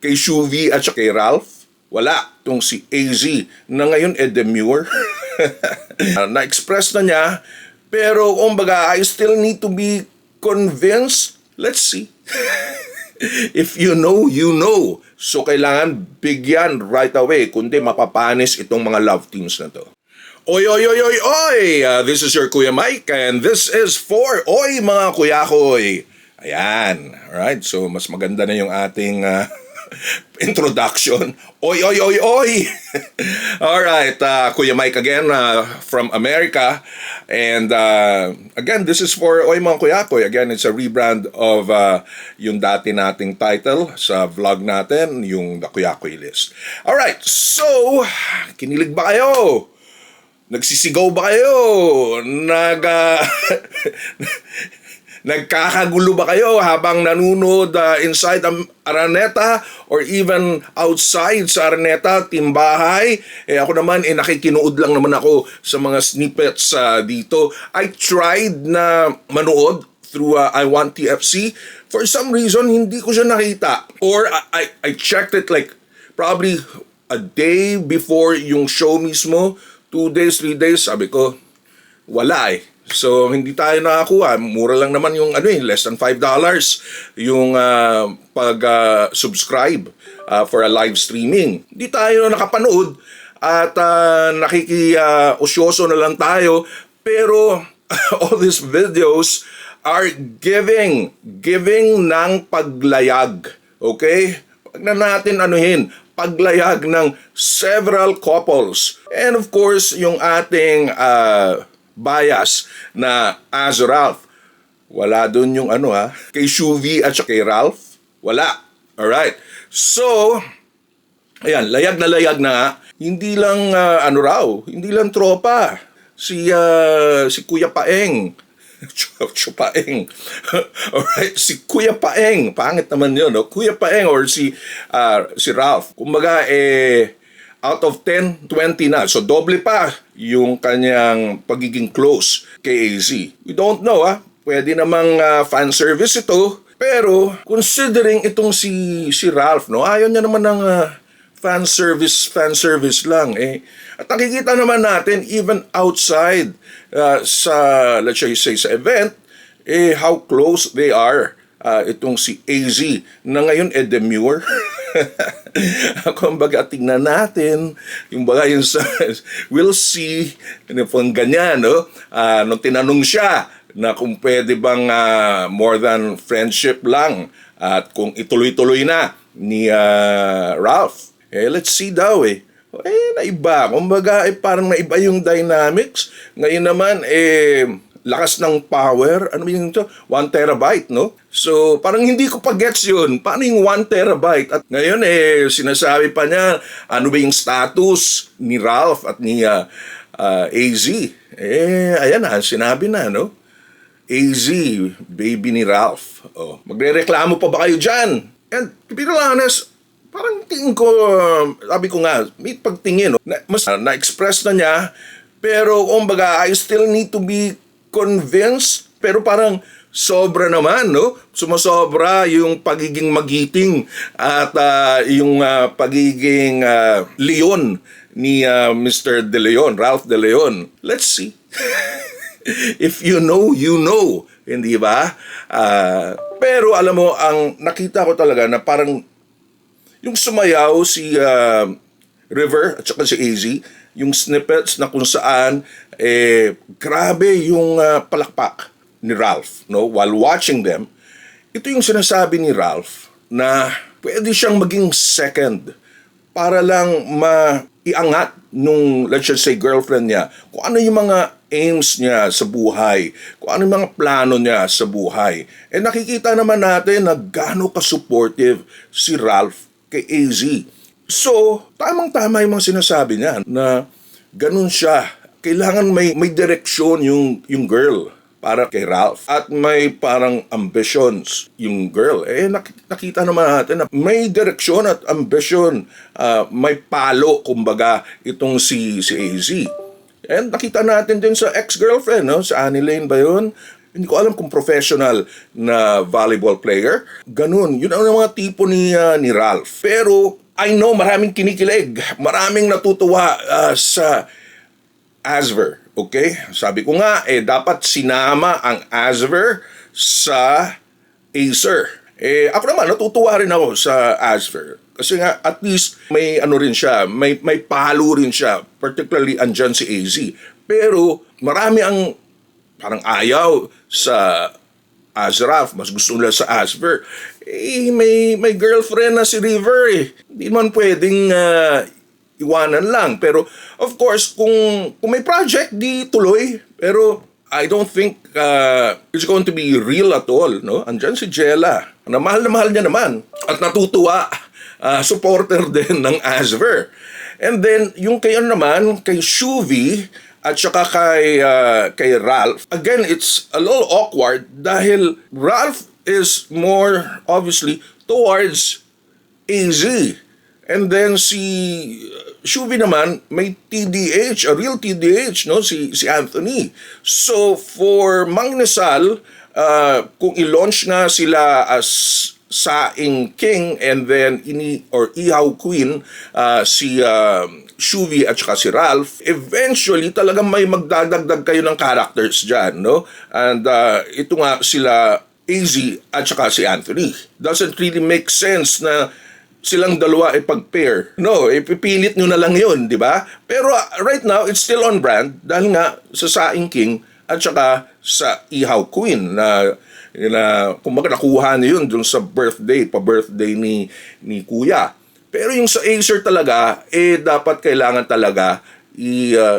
Kay Shuvi at saka kay Ralph, wala. Itong si AZ na ngayon demure. Na-express na niya, pero kumbaga, I still need to be convinced. Let's see. If you know, you know. So kailangan bigyan right away, kundi mapapanis itong mga love teams na to. Oy, oy, oy, oy, oy! This is your Kuya Mike and this is for Oy mga Kuyakoy. Ayan, alright. So mas maganda na yung ating introduction. Oy, oy, oy, oy! Alright, Kuya Mike again from America. And again, this is for Oy mga Kuyakoy. Again, it's a rebrand of yung dati nating title sa vlog natin, yung The Kuyakoy List. Alright, so, kinilig ba kayo? Nagsisigaw ba kayo? Nagkakagulo ba kayo habang nanonood inside Araneta or even outside sa Araneta, timbahay? Ako naman, nakikinood lang naman ako sa mga snippets dito. I tried na manood through I Want TFC. For some reason, hindi ko siya nakita. Or I checked it like probably a day before yung show mismo. 2 days, 3 days, sabi ko, wala eh. So, hindi tayo nakakuha. Mura lang naman yung less than $5 yung pag-subscribe for a live streaming. Hindi tayo nakapanood at nakiki-usyoso na lang tayo. Pero, all these videos are giving ng paglayag. Okay? Pag na natin paglayag ng several couples. And of course, yung ating bias na as Ralph. Wala dun yung kay Shuvi at saka kay Ralph. Wala. Alright. So, ayan, layag na nga. Hindi lang hindi lang tropa. Si Kuya Paeng. Paeng. Alright, si Kuya Paeng. Pangit naman yun, no? Kuya Paeng or si Ralph. Kumbaga, out of 10, 20 na. So, doble pa yung kanyang pagiging close kay AZ. We don't know, Pwede namang fan service ito. Pero, considering itong si Ralph, no? Ayaw niya naman ng fan service lang, At nakikita naman natin, even outside sa, let's say, sa event, how close they are. Itong si AZ na ngayon demure. Kumbaga, tingnan natin yung we'll see kung ganyan, no? Nung tinanong siya na kung pwede bang more than friendship lang at kung ituloy-tuloy na ni Ralph, let's see daw naiba. Kumbaga, parang naiba yung dynamics. Ngayon naman, lakas ng power. Ano ba yun ito? 1 terabyte, no? So, parang hindi ko pa gets yun. Paano yung 1 terabyte? At ngayon, sinasabi pa niya, ano ba yung status ni Ralph at ni AZ? Ayan na, sinabi na, no? AZ, baby ni Ralph. Magre-reklamo pa ba kayo dyan? And, to be honest, parang tingin ko, sabi ko nga, may pagtingin, no? Mas na-express na niya, pero kumbaga, I still need to be convinced, pero parang sobra naman, no? Sumasobra yung pagiging magiting at yung pagiging Leon ni Mr. De Leon, Ralph De Leon. Let's see. If you know, you know. Hindi ba? Pero alam mo, ang nakita ko talaga na parang yung sumayaw si River at saka si AZ, yung snippets na kung saan grabe yung palakpak ni Ralph, no? While watching them, ito yung sinasabi ni Ralph na pwede siyang maging second para lang maiangat nung, let's just say, girlfriend niya, kung ano yung mga aims niya sa buhay, kung ano yung mga plano niya sa buhay. Nakikita naman natin na gaano ka-supportive si Ralph kay AZ. So, tamang-tama yung mga sinasabi niya na ganun siya. Kailangan may direksyon yung girl para kay Ralph. At may parang ambitions yung girl. Nakita naman natin na may direksyon at ambition. May palo, kumbaga, itong si AZ. And nakita natin din sa ex-girlfriend, no? Sa Annie Lane ba yun? Hindi ko alam kung professional na volleyball player. Ganun. Yun ang mga tipo ni Ralph. Pero I know maraming kinikilig. Maraming natutuwa sa Asver. Okay? Sabi ko nga, dapat sinama ang Asver sa Acer. Ako naman, natutuwa rin ako sa Asver. Kasi nga, at least, may ano rin siya, may palo rin siya, particularly andyan si AZ. Pero, marami ang parang ayaw sa Azraf, mas gusto nila sa Asver. May girlfriend na si River eh. Hindi man pwedeng iwanan lang. Pero, of course, kung may project, di tuloy. Pero, I don't think it's going to be real at all. No? Andyan si Jella, na mahal niya naman. At natutuwa, supporter din ng Asver. And then, yung kay naman, kay Shuvi, at saka kay Ralph, again, it's a little awkward dahil Ralph is more, obviously, towards AZ. And then si Shuvi naman, may TDH, a real TDH, no? Si Anthony. So, for Mang Inasal, kung i-launch nga sila as Saing King and then Ihaw Queen, si Shuvi at saka si Ralph, eventually talagang may magdadagdag kayo ng characters dyan, no? And ito nga sila AZ at saka si Anthony. Doesn't really make sense na silang dalawa ay pag-pair. No, ipipilit nyo na lang yun, di ba? Pero right now, it's still on brand dahil nga sa Saing King at saka sa Ihaw Queen na kumbaga nakuha niyo yun dun sa pa-birthday ni Kuya. Pero yung sa Acer talaga, dapat kailangan talaga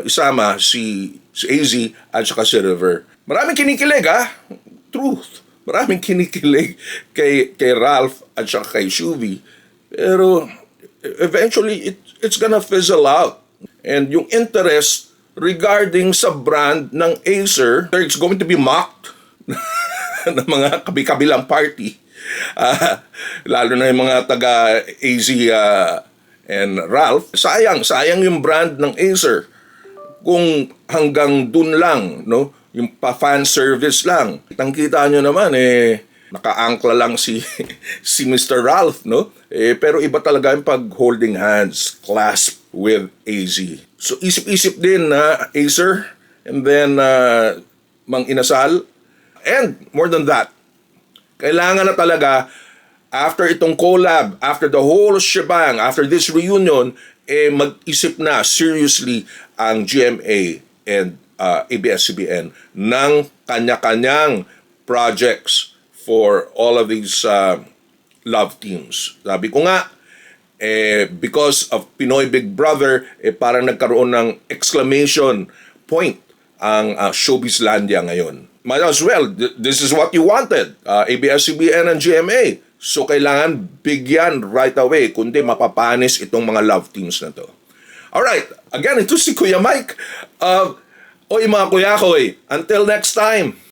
isama si AZ at saka si River. Maraming kinikilig Truth. Maraming kinikilig kay Ralph at saka kay Shuvi. Pero eventually, it's gonna fizzle out. And yung interest regarding sa brand ng Acer, it's going to be mocked ng mga kabilang party. Lalo na yung mga taga AZ and Ralph. Sayang yung brand ng Acer. Kung hanggang dun lang, no? Yung pa-fan service lang. Kitang-kita nyo naman, naka-angkla lang si Mr. Ralph, no? Pero iba talaga yung pag-holding hands, clasp with AZ. So, isip-isip din na Acer, and then Mang Inasal, and more than that, kailangan na talaga, after itong collab, after the whole shebang, after this reunion, mag-isip na seriously ang GMA and ABS-CBN ng kanya-kanyang projects for all of these love teams. Sabi ko nga, because of Pinoy Big Brother, parang nagkaroon ng exclamation point ang Showbizlandia ngayon. Might as well, this is what you wanted, ABS-CBN and GMA. So kailangan bigyan right away, kundi mapapanis itong mga love teams na to. Alright, again, ito si Kuya Mike. Oy mga kuya ko, until next time.